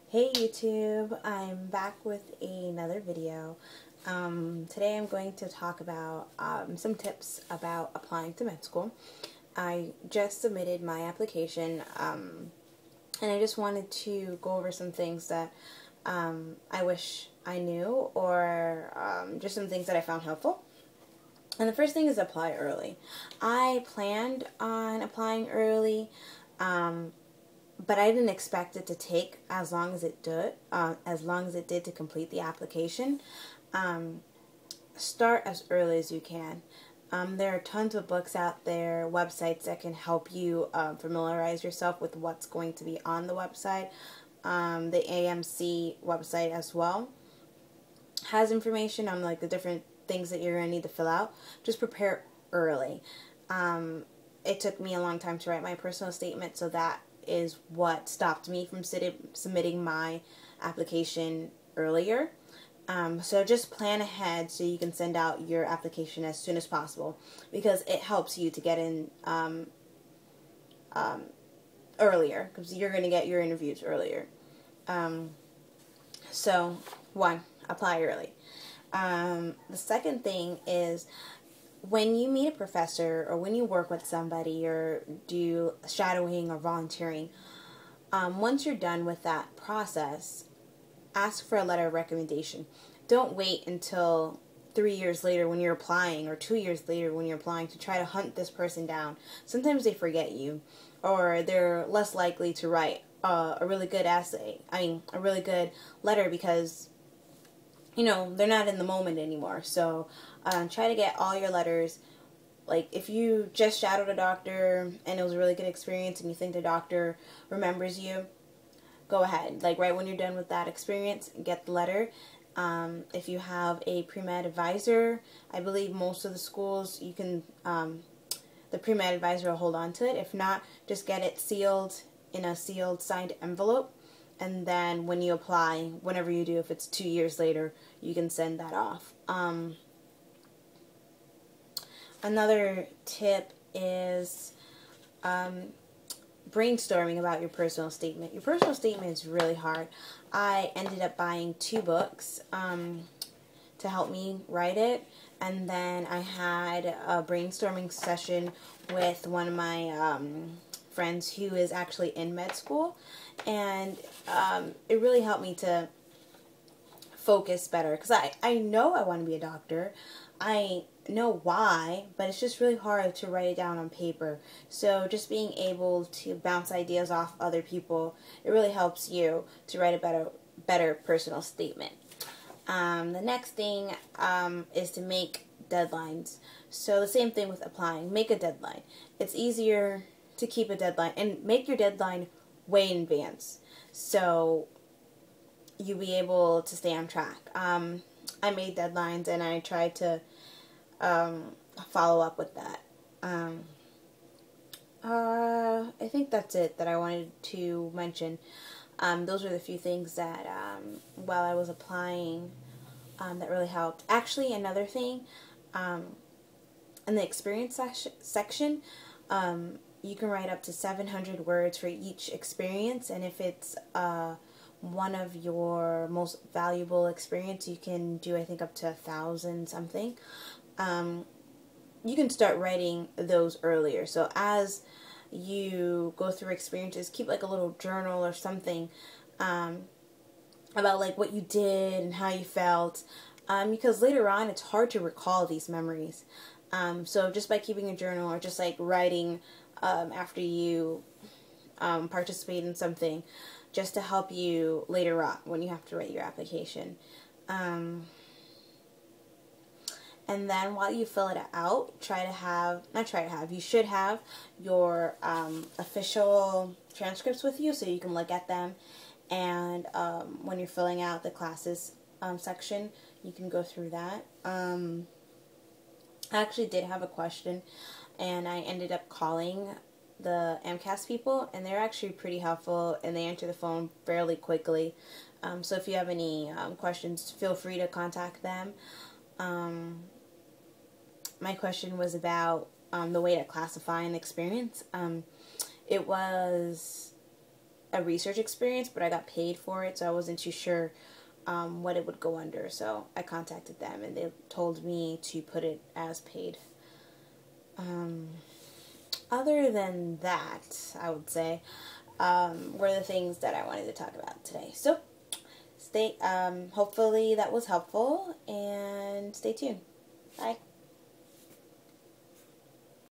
Hey YouTube, I'm back with another video. Today I'm going to talk about some tips about applying to med school. I just submitted my application and I just wanted to go over some things that I wish I knew or just some things that I found helpful. And the first thing is apply early. I planned on applying early. But I didn't expect it to take as long as it did to complete the application. Start as early as you can. There are tons of books out there, websites that can help you familiarize yourself with what's going to be on the website. The AMC website as well has information on like the different things that you're going to need to fill out. Just prepare early. It took me a long time to write my personal statement, so that is what stopped me from submitting my application earlier. So just plan ahead so you can send out your application as soon as possible, because it helps you to get in earlier, because you're going to get your interviews earlier. So, one, apply early. The second thing is, when you meet a professor or when you work with somebody or do shadowing or volunteering, once you're done with that process, ask for a letter of recommendation. Don't wait until 3 years later when you're applying or 2 years later when you're applying to try to hunt this person down. Sometimes they forget you, or they're less likely to write a really good essay. A really good letter, because they're not in the moment anymore. So try to get all your letters. Like, if you just shadowed a doctor and it was a really good experience and you think the doctor remembers you, go ahead. Like, right when you're done with that experience, get the letter. If you have a pre-med advisor, I believe most of the schools, you can, the pre-med advisor will hold on to it. If not, just get it sealed in a sealed, signed envelope. And then when you apply, whenever you do, if it's 2 years later, you can send that off. Another tip is brainstorming about your personal statement. Your personal statement is really hard. I ended up buying 2 books to help me write it. And then I had a brainstorming session with one of my friends who is actually in med school, and it really helped me to focus better, because I know I want to be a doctor. I know why, but it's just really hard to write it down on paper. So just being able to bounce ideas off other people, it really helps you to write a better personal statement. The next thing is to make deadlines. So the same thing with applying. Make a deadline. It's easier to keep a deadline, and make your deadline way in advance, so you'll be able to stay on track. I made deadlines and I tried to follow up with that. I think that's it that I wanted to mention. Those were the few things that while I was applying that really helped. Actually, another thing, in the experience section, you can write up to 700 words for each experience, and if it's one of your most valuable experience, you can do, I think, up to 1,000 something. You can start writing those earlier. So as you go through experiences, keep like a little journal or something about like what you did and how you felt, because later on it's hard to recall these memories. So just by keeping a journal, or just like writing after you participate in something, just to help you later on when you have to write your application. And then while you fill it out, you should have your official transcripts with you so you can look at them. And when you're filling out the classes section, you can go through that. I actually did have a question, and I ended up calling the AMCAS people, and they're actually pretty helpful, and they answer the phone fairly quickly. So if you have any questions, feel free to contact them. My question was about the way to classify an experience. It was a research experience, but I got paid for it, so I wasn't too sure what it would go under. So I contacted them, and they told me to put it as paid. Other than that, I would say, were the things that I wanted to talk about today. So, hopefully that was helpful, and stay tuned. Bye.